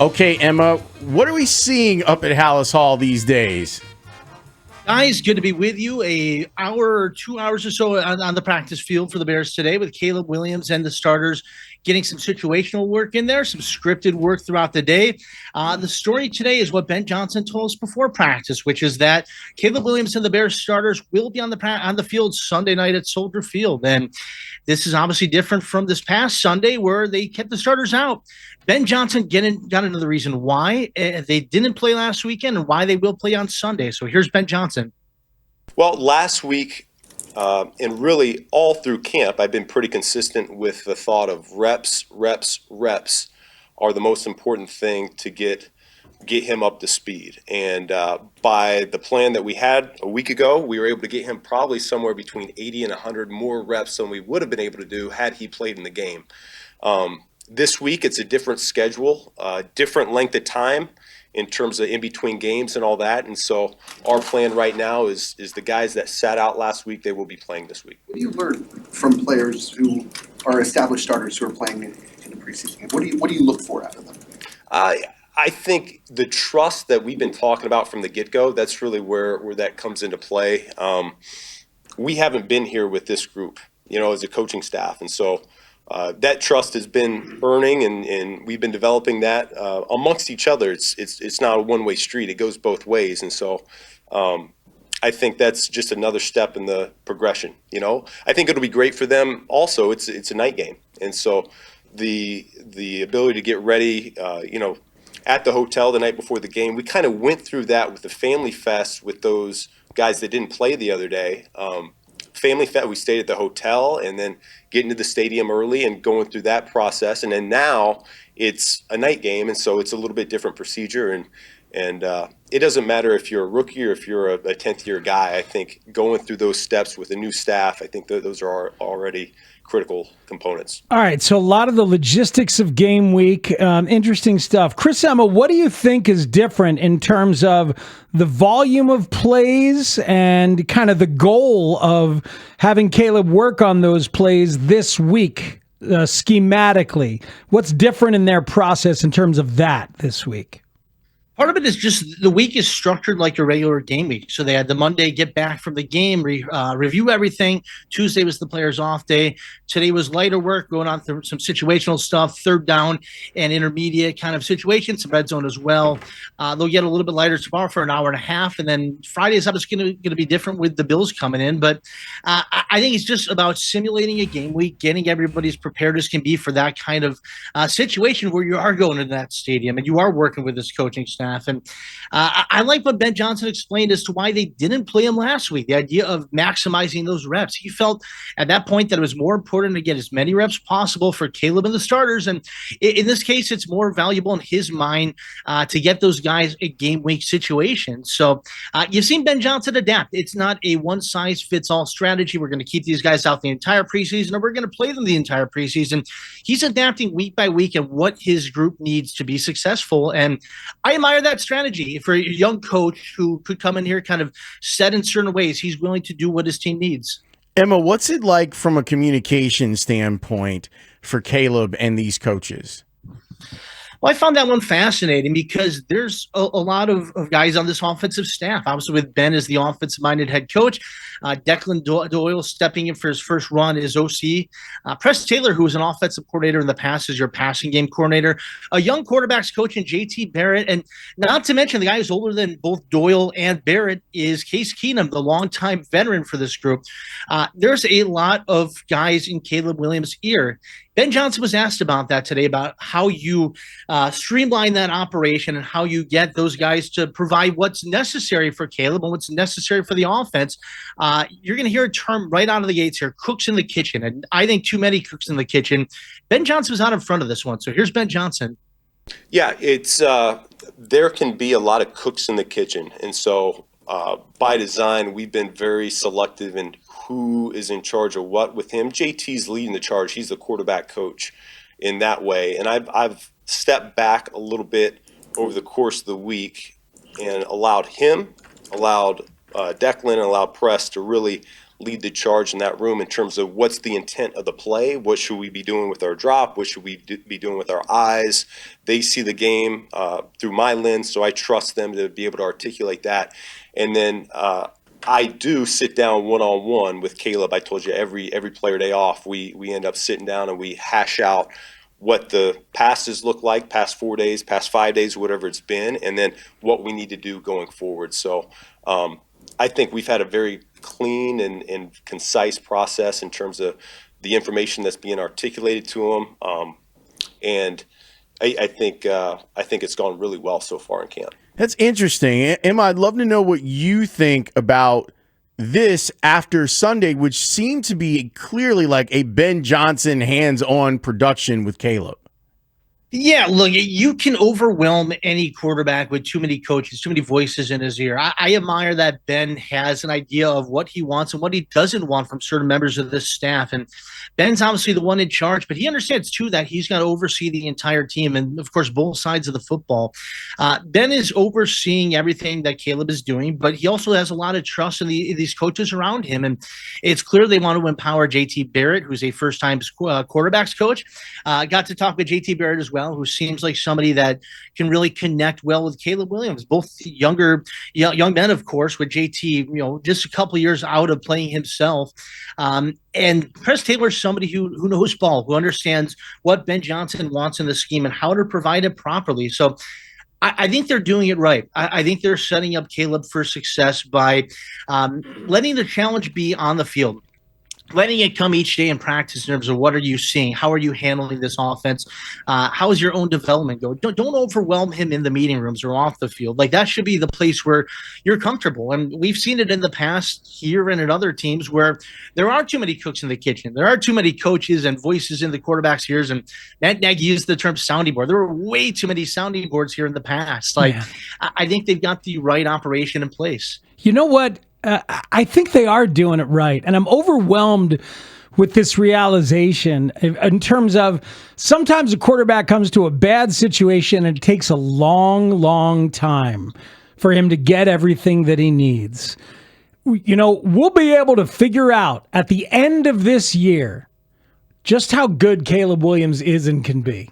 Okay, Emma, what are we seeing up at Haugh these days? Guys, good to be with you. A hour or 2 hours or so on the practice field for the Bears today with Caleb Williams and the starters getting some situational work in there, some scripted work throughout the day. The story today is what Ben Johnson told us before practice, which is that Caleb Williams and the Bears starters will be on the field Sunday night at Soldier Field. And this is obviously different from this past Sunday where they kept the starters out. Ben Johnson got into the reason why they didn't play last weekend and why they will play on Sunday. So here's Ben Johnson. Well, last week and really all through camp, I've been pretty consistent with the thought of reps are the most important thing to get him up to speed. And by the plan that we had a week ago, we were able to get him probably somewhere between 80 and 100 more reps than we would have been able to do had he played in the game. This week, it's a different schedule, different length of time in terms of in between games and all that. And so our plan right now is the guys that sat out last week, they will be playing this week. What do you learn from players who are established starters who are playing in the preseason game? What do you look for out of them? I think the trust that we've been talking about from the get-go, that's really where that comes into play. We haven't been here with this group, as a coaching staff. And so that trust has been earning, and we've been developing that amongst each other. It's not a one-way street. It goes both ways. And so I think that's just another step in the progression. I think it'll be great for them also. It's a night game. And so the ability to get ready, at the hotel the night before the game, we kind of went through that with the Family Fest with those guys that didn't play the other day. Family Fest, we stayed at the hotel and then getting to the stadium early and going through that process. And then now it's a night game, and so it's a little bit different procedure. And it doesn't matter if you're a rookie or if you're a 10th-year guy. I think going through those steps with a new staff, I think those are already critical components. All right, so a lot of the logistics of game week, interesting stuff. Chris Emma, what do you think is different in terms of the volume of plays and kind of the goal of having Caleb work on those plays this week schematically? What's different in their process in terms of that this week? Part of it is just the week is structured like a regular game week. So they had the Monday get back from the game, review everything. Tuesday was the players' off day. Today was lighter work, going on through some situational stuff, third down and intermediate kind of situations, some red zone as well. They'll get a little bit lighter tomorrow for an hour and a half. And then Friday is obviously going to be different with the Bills coming in. But I think it's just about simulating a game week, getting everybody as prepared as can be for that kind of situation where you are going into that stadium and you are working with this coaching staff. And I like what Ben Johnson explained as to why they didn't play him last week, the idea of maximizing those reps. He felt at that point that it was more important to get as many reps possible for Caleb and the starters. And in this case, it's more valuable in his mind to get those guys a game week situation. So you've seen Ben Johnson adapt. It's not a one-size-fits-all strategy. We're going to keep these guys out the entire preseason, or we're going to play them the entire preseason. He's adapting week by week and what his group needs to be successful. And I admire that strategy for a young coach who could come in here kind of set in certain ways. He's willing to do what his team needs. Emma, what's it like from a communication standpoint for Caleb and these coaches? Well, I found that one fascinating because there's a lot of guys on this offensive staff. Obviously, with Ben as the offensive-minded head coach, Declan Doyle stepping in for his first run as OC. Press Taylor, who was an offensive coordinator in the past, is your passing game coordinator. A young quarterbacks coach in JT Barrett. And not to mention the guy who's older than both Doyle and Barrett is Case Keenum, the longtime veteran for this group. There's a lot of guys in Caleb Williams' ear. Ben Johnson was asked about that today, about how you streamline that operation and how you get those guys to provide what's necessary for Caleb and what's necessary for the offense. You're going to hear a term right out of the gates here, cooks in the kitchen. And I think too many cooks in the kitchen. Ben Johnson was out in front of this one. So here's Ben Johnson. Yeah, it's there can be a lot of cooks in the kitchen. And so by design, we've been very selective in who is in charge of what with him. JT's leading the charge. He's the quarterback coach in that way. And I've stepped back a little bit over the course of the week and allowed Declan, and allowed Press to really lead the charge in that room in terms of what's the intent of the play, what should we be doing with our drop, what should we be doing with our eyes. They see the game through my lens, so I trust them to be able to articulate that. And then I do sit down one-on-one with Caleb. I told you every player day off, we end up sitting down and we hash out what the passes look like, past 4 days, past 5 days, whatever it's been, and then what we need to do going forward. So I think we've had a very clean and concise process in terms of the information that's being articulated to them. And I think it's gone really well so far in camp. That's interesting. Emma, I'd love to know what you think about this after Sunday, which seemed to be clearly like a Ben Johnson hands-on production with Caleb. Yeah, look, you can overwhelm any quarterback with too many coaches, too many voices in his ear. I admire that Ben has an idea of what he wants and what he doesn't want from certain members of this staff. And Ben's obviously the one in charge, but he understands, too, that he's got to oversee the entire team and, of course, both sides of the football. Ben is overseeing everything that Caleb is doing, but he also has a lot of trust in these coaches around him. And it's clear they want to empower J.T. Barrett, who's a first-time quarterbacks coach. Got to talk with J.T. Barrett as well, who seems like somebody that can really connect well with Caleb Williams. Both young men, of course, with JT, just a couple of years out of playing himself. And Press Taylor's somebody who knows ball, who understands what Ben Johnson wants in the scheme and how to provide it properly. So I think they're doing it right. I think they're setting up Caleb for success by letting the challenge be on the field. Letting it come each day in practice in terms of what are you seeing? How are you handling this offense? How is your own development going? Don't overwhelm him in the meeting rooms or off the field. Like, that should be the place where you're comfortable. And we've seen it in the past here and at other teams where there are too many cooks in the kitchen. There are too many coaches and voices in the quarterback's ears. And Matt Nagy used the term sounding board. There were way too many sounding boards here in the past. I think they've got the right operation in place. You know what? I think they are doing it right. And I'm overwhelmed with this realization in terms of sometimes a quarterback comes to a bad situation and it takes a long, long time for him to get everything that he needs. We'll be able to figure out at the end of this year just how good Caleb Williams is and can be.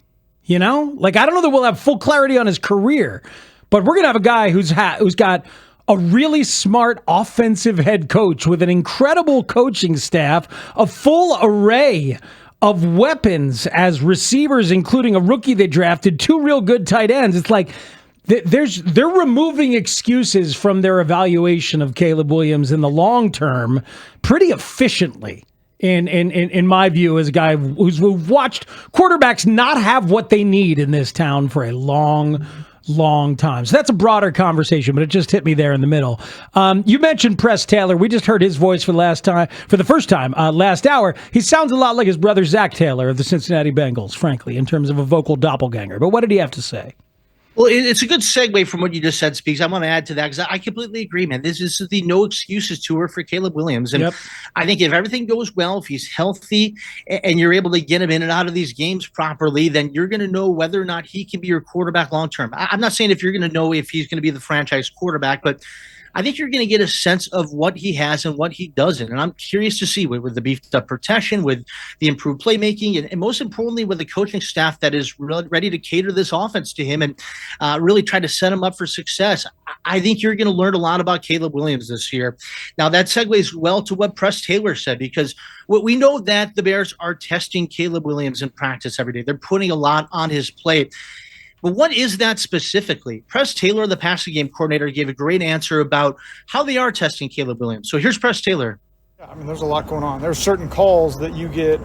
I don't know that we'll have full clarity on his career, but we're going to have a guy who's got a really smart offensive head coach with an incredible coaching staff, a full array of weapons as receivers, including a rookie they drafted, 2 real good tight ends. It's like they're removing excuses from their evaluation of Caleb Williams in the long term pretty efficiently. In my view, as a guy who's watched quarterbacks not have what they need in this town for a long time. So that's a broader conversation, but it just hit me there in the middle. You mentioned Press Taylor. We just heard his voice for the first time last hour. He sounds a lot like his brother Zach Taylor of the Cincinnati Bengals, frankly, in terms of a vocal doppelganger. But what did he have to say? Well, it's a good segue from what you just said, Speaks. I want to add to that because I completely agree, man. This is the no excuses tour for Caleb Williams. And I think if everything goes well, if he's healthy and you're able to get him in and out of these games properly, then you're going to know whether or not he can be your quarterback long term. I'm not saying if you're going to know if he's going to be the franchise quarterback, but I think you're going to get a sense of what he has and what he doesn't. And I'm curious to see with the beefed up protection, with the improved playmaking, and most importantly, with the coaching staff that is ready to cater this offense to him and really try to set him up for success. I think you're going to learn a lot about Caleb Williams this year. Now, that segues well to what Press Taylor said, because we know that the Bears are testing Caleb Williams in practice every day. They're putting a lot on his plate. But what is that specifically? Press Taylor, the passing game coordinator, gave a great answer about how they are testing Caleb Williams. So here's Press Taylor. Yeah, there's a lot going on. There's certain calls that you get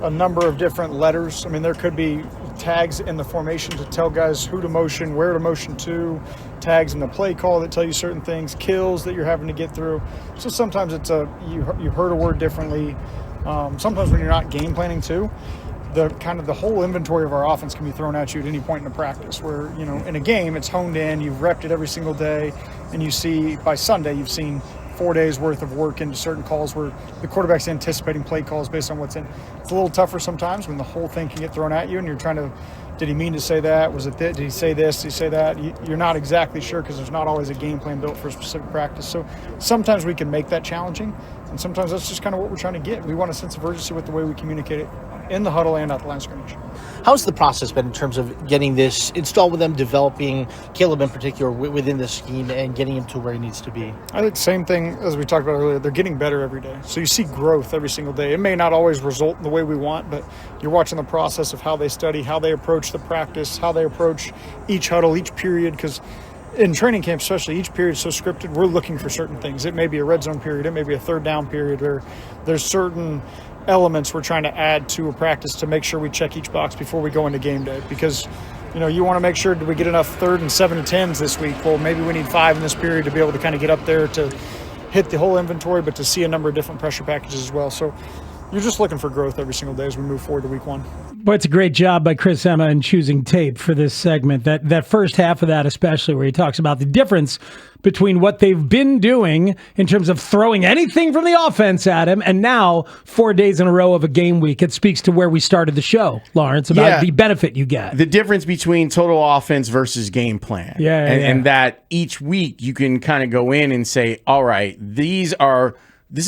a number of different letters. There could be tags in the formation to tell guys who to motion, where to motion to, tags in the play call that tell you certain things, kills that you're having to get through. So sometimes it's you heard a word differently. Sometimes when you're not game planning too, the whole inventory of our offense can be thrown at you at any point in the practice where, in a game, it's honed in, you've repped it every single day, and you see by Sunday, you've seen 4 days worth of work into certain calls where the quarterback's anticipating play calls based on what's in. It's a little tougher sometimes when the whole thing can get thrown at you and you're trying to Did he mean to say that? Was it did he say this? Did he say that? You're not exactly sure because there's not always a game plan built for a specific practice. So sometimes we can make that challenging, and sometimes that's just kind of what we're trying to get. We want a sense of urgency with the way we communicate it in the huddle and at the line of scrimmage. How's the process been in terms of getting this installed with them, developing Caleb in particular within the scheme and getting him to where he needs to be? I think same thing as we talked about earlier. They're getting better every day. So you see growth every single day. It may not always result in the way we want, but you're watching the process of how they study, how they approach the practice, how they approach each huddle, each period, because in training camp especially, each period is so scripted. We're looking for certain things. It may be a red zone period. It may be a third down period where there's certain elements we're trying to add to a practice to make sure we check each box before we go into game day, because you want to make sure, do we get enough 3rd and 7 and 10s this week? Well, maybe we need 5 in this period to be able to kind of get up there to hit the whole inventory, but to see a number of different pressure packages as well. So you're just looking for growth every single day as we move forward to week 1. Boy, it's a great job by Chris Emma in choosing tape for this segment. That first half of that, especially where he talks about the difference between what they've been doing in terms of throwing anything from the offense at him, and now 4 days in a row of a game week. It speaks to where we started the show, Lawrence, about the benefit you get. The difference between total offense versus game plan. And that each week you can kind of go in and say, all right, this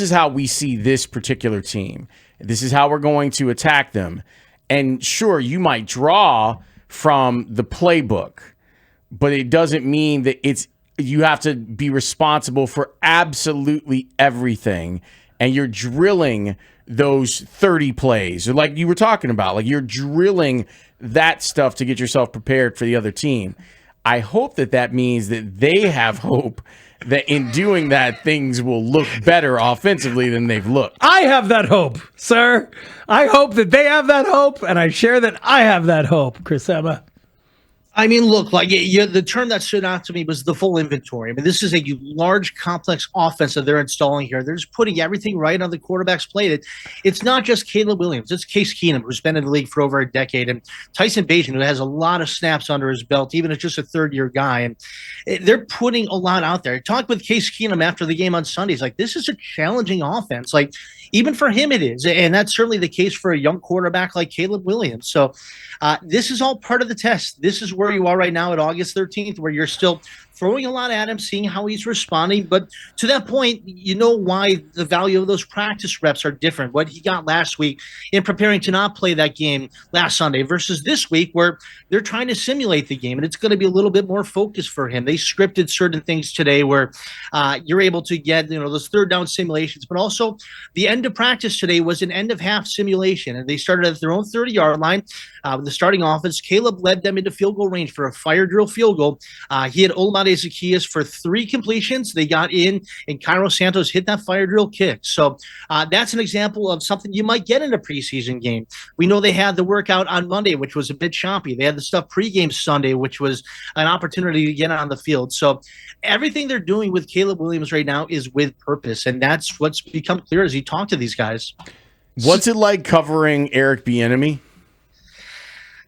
is how we see this particular team. This is how we're going to attack them. And sure, you might draw from the playbook, but it doesn't mean that you have to be responsible for absolutely everything. And you're drilling those 30 plays, or like you were talking about, like you're drilling that stuff to get yourself prepared for the other team. I hope that means that they have hope that in doing that, things will look better offensively than they've looked. I have that hope, sir. I hope that they have that hope, and I share that I have that hope, Chris Emma. I mean, look, like the term that stood out to me was the full inventory. I mean, this is a large, complex offense that they're installing here. They're just putting everything right on the quarterback's plate. It's not just Caleb Williams. It's Case Keenum, who's been in the league for over a decade, and Tyson Bagent, who has a lot of snaps under his belt, even as just a third-year guy. And they're putting a lot out there. I talked with Case Keenum after the game on Sunday. He's like, this is a challenging offense. Like, even for him it is. And that's certainly the case for a young quarterback like Caleb Williams. So this is all part of the test. This is where you are right now at August 13th, where you're still throwing a lot at him, seeing how he's responding. But to that point, you know why the value of those practice reps are different. What he got last week in preparing to not play that game last Sunday versus this week where they're trying to simulate the game, and it's going to be a little bit more focused for him. They scripted certain things today where you're able to get those third down simulations, but also the end of practice today was an end of half simulation, and they started at their own 30-yard line with the starting offense. Caleb led them into field goal range for a fire drill field goal. He had Olamide Zaccheaus for 3 completions. They got in, and Cairo Santos hit that fire drill kick. So that's an example of something you might get in a preseason game. We know they had the workout on Monday, which was a bit choppy. They had the stuff pregame Sunday, which was an opportunity to get on the field. So everything they're doing with Caleb Williams right now is with purpose, and that's what's become clear as you talk to these guys. What's it like covering Eric Bieniemy?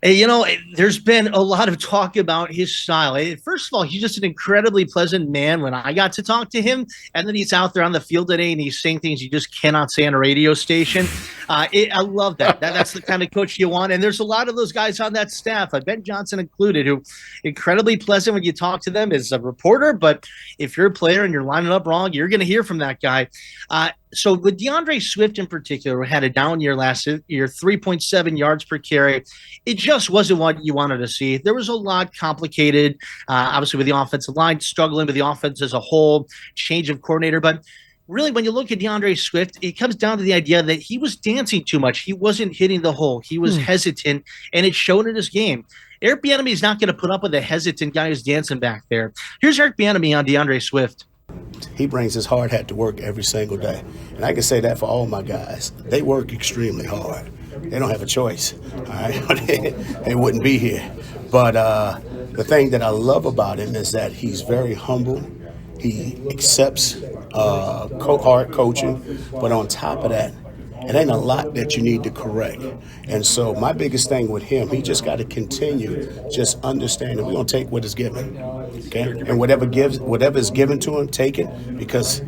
There's been a lot of talk about his style. First of all, he's just an incredibly pleasant man when I got to talk to him. And then he's out there on the field today and he's saying things you just cannot say on a radio station. I love that. That's the kind of coach you want. And there's a lot of those guys on that staff, Ben Johnson included, who incredibly pleasant when you talk to them as a reporter. But if you're a player and you're lining up wrong, you're going to hear from that guy. So with DeAndre Swift in particular, who had a down year last year, 3.7 yards per carry, it just wasn't what you wanted to see. There was a lot complicated, obviously with the offensive line, struggling with the offense as a whole, change of coordinator. But really, when you look at DeAndre Swift, it comes down to the idea that he was dancing too much. He wasn't hitting the hole. He was hesitant, and it showed in his game. Eric Bieniemy is not going to put up with a hesitant guy who's dancing back there. Here's Eric Bieniemy on DeAndre Swift. He brings his hard hat to work every single day. And I can say that for all my guys. They work extremely hard. They don't have a choice. All right? They wouldn't be here. But the thing that I love about him is that he's very humble. He accepts hard coaching. But on top of that, it ain't a lot that you need to correct. And so my biggest thing with him, he just got to continue just understanding we're going to take what is given. Okay? And whatever is given to him, take it, because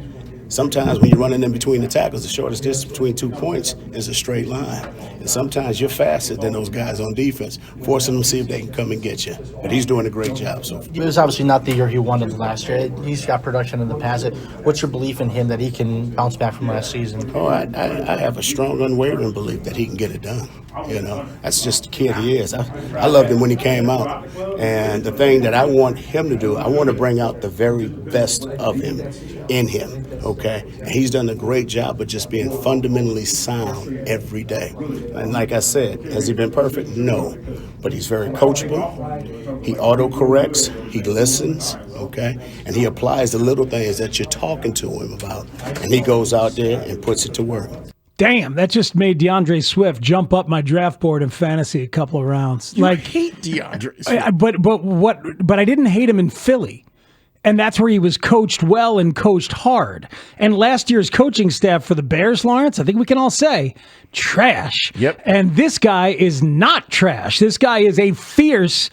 Sometimes when you're running in between the tackles, the shortest distance between 2 points is a straight line. And sometimes you're faster than those guys on defense, forcing them to see if they can come and get you. But he's doing a great job so far. It was obviously not the year he won it last year. He's got production in the past. What's your belief in him that he can bounce back from last season? Oh, I have a strong, unwavering belief that he can get it done. You know, that's just the kid he is. I loved him when he came out. And the thing that I want him to do, I want to bring out the very best of him in him, okay? And he's done a great job of just being fundamentally sound every day. And like I said, has he been perfect? No. But he's very coachable. He auto-corrects. He listens, okay? And he applies the little things that you're talking to him about. And he goes out there and puts it to work. Damn, that just made DeAndre Swift jump up my draft board in fantasy a couple of rounds. You hate DeAndre Swift. But I didn't hate him in Philly. And that's where he was coached well and coached hard. And last year's coaching staff for the Bears, Lawrence, I think we can all say, trash. Yep. And this guy is not trash. This guy is a fierce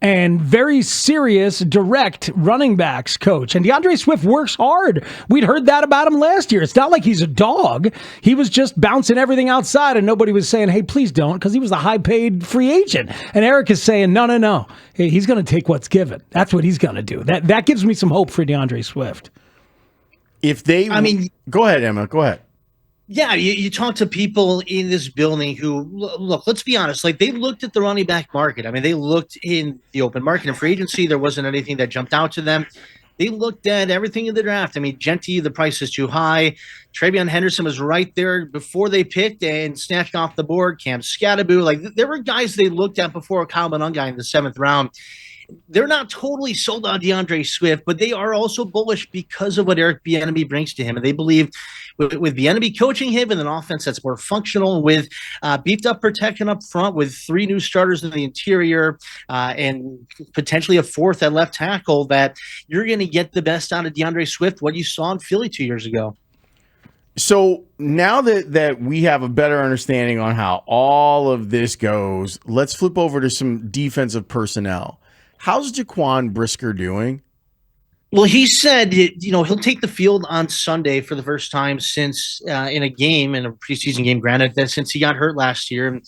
and very serious, direct running backs coach. And DeAndre Swift works hard. We'd heard that about him last year. It's not like he's a dog. He was just bouncing everything outside, and nobody was saying, hey, please don't, because he was a high-paid free agent. And Eric is saying, no. Hey, he's going to take what's given. That's what he's going to do. That gives me some hope for DeAndre Swift. Go ahead, Emma. Go ahead. Yeah, you talk to people in this building who, look, let's be honest, like they looked at the running back market. I mean, they looked in the open market and free agency. There wasn't anything that jumped out to them. They looked at everything in the draft. I mean, Genty, the price is too high. Travion Henderson was right there before they picked and snatched off the board. Cam Scatteraboo, like there were guys they looked at before Kyle Monungai in the 7th round. They're not totally sold on DeAndre Swift, but they are also bullish because of what Eric Bieniemy brings to him. And they believe with Bieniemy coaching him and an offense that's more functional, with beefed up protection up front, with 3 new starters in the interior, and potentially a 4th at left tackle, that you're going to get the best out of DeAndre Swift, what you saw in Philly 2 years ago. So now that we have a better understanding on how all of this goes, let's flip over to some defensive personnel. How's Jaquan Brisker doing? Well, he said, he'll take the field on Sunday for the first time since in a game, in a preseason game, granted, that since he got hurt last year.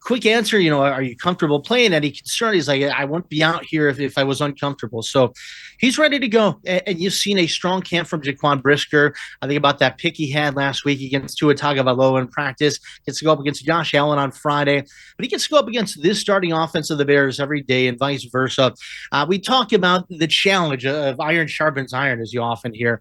Quick answer, are you comfortable playing? Any concern? He's like, I wouldn't be out here if I was uncomfortable. So he's ready to go. And you've seen a strong camp from Jaquan Brisker. I think about that pick he had last week against Tua Tagovailoa in practice. Gets to go up against Josh Allen on Friday. But he gets to go up against this starting offense of the Bears every day and vice versa. We talk about the challenge of iron sharpens iron, as you often hear.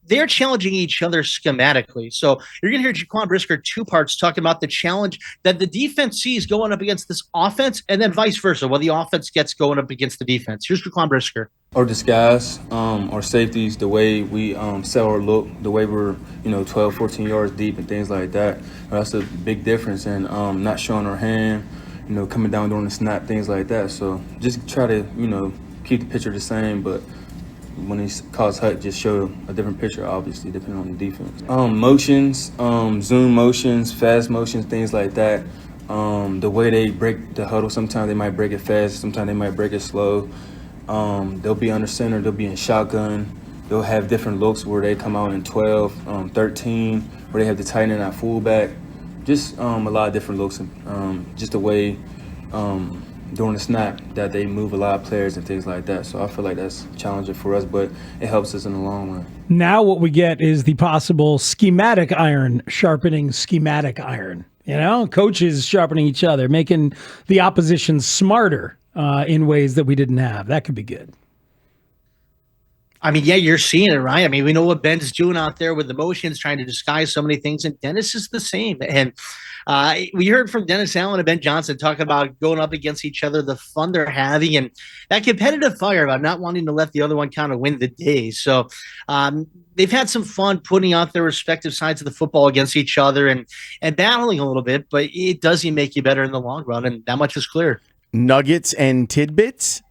They're challenging each other schematically. So you're going to hear Jaquan Brisker 2 parts talking about the challenge that the defense sees going up against this offense, and then vice versa, what the offense gets going up against the defense. Here's Jaquan Brisker. Or disguise, or safeties, the way we sell our look, the way we're 12, 14 yards deep and things like that. That's a big difference, and not showing our hand, coming down during the snap, things like that. So just try to keep the picture the same, but when he calls hut, just show a different picture, obviously, depending on the defense. Motions, zoom motions, fast motions, things like that. The way they break the huddle, sometimes they might break it fast, sometimes they might break it slow. They'll be under center, they'll be in shotgun. They'll have different looks where they come out in 12, 13, where they have the tight end at fullback. Just a lot of different looks, just the way during the snap that they move a lot of players and things like that. So I feel like that's challenging for us, but it helps us in the long run. Now what we get is the possible schematic iron sharpening schematic iron. Coaches sharpening each other, making the opposition smarter in ways that we didn't have. That could be good. I mean, yeah, you're seeing it, right? I mean, we know what Ben's doing out there with the motions, trying to disguise so many things, and Dennis is the same. And we heard from Dennis Allen and Ben Johnson talking about going up against each other, the fun they're having, and that competitive fire about not wanting to let the other one kind of win the day. So they've had some fun putting out their respective sides of the football against each other and battling a little bit, but it does make you better in the long run, and that much is clear. Nuggets and tidbits?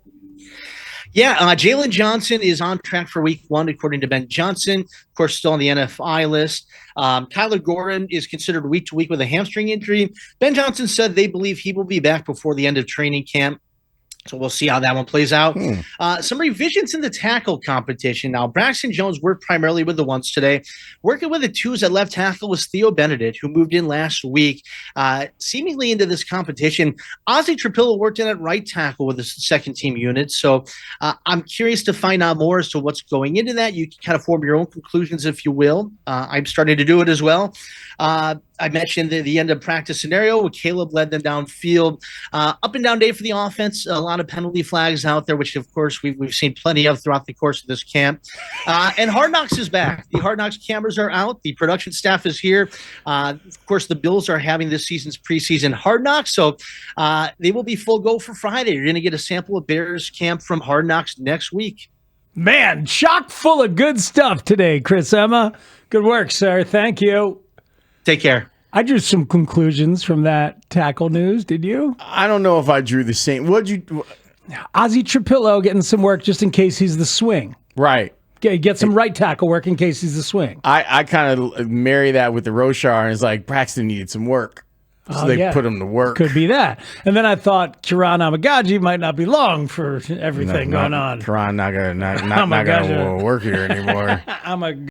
Yeah, Jalen Johnson is on track for week 1, according to Ben Johnson. Of course, still on the NFI list. Kyler Gordon is considered week to week with a hamstring injury. Ben Johnson said they believe he will be back before the end of training camp. So we'll see how that one plays out. Some revisions in the tackle competition. Now, Braxton Jones worked primarily with the ones today. Working with the twos at left tackle was Theo Benedict, who moved in last week, seemingly into this competition. Ozzie Trapillo worked in at right tackle with the second team unit. So I'm curious to find out more as to what's going into that. You can kind of form your own conclusions, if you will. I'm starting to do it as well. I mentioned the end of practice scenario where Caleb led them downfield. Up and down day for the offense. A lot of penalty flags out there, which of course we've seen plenty of throughout the course of this camp. And Hard Knocks is back. The Hard Knocks cameras are out. The production staff is here. Of course, the Bills are having this season's preseason Hard Knocks, so they will be full go for Friday. You're going to get a sample of Bears camp from Hard Knocks next week. Man, chock full of good stuff today, Chris Emma. Good work, sir. Thank you. Take care. I drew some conclusions from that tackle news. Did you? I don't know if I drew the same. What'd you? Ozzie Trapillo getting some work just in case he's the swing. Right. Get some right tackle work in case he's the swing. I kind of marry that with the Roshar, and it's like Braxton needed some work. So they put him to work. Could be that. And then I thought Kiran Amagaji might not be long for everything going on. Kiran not gonna work here anymore.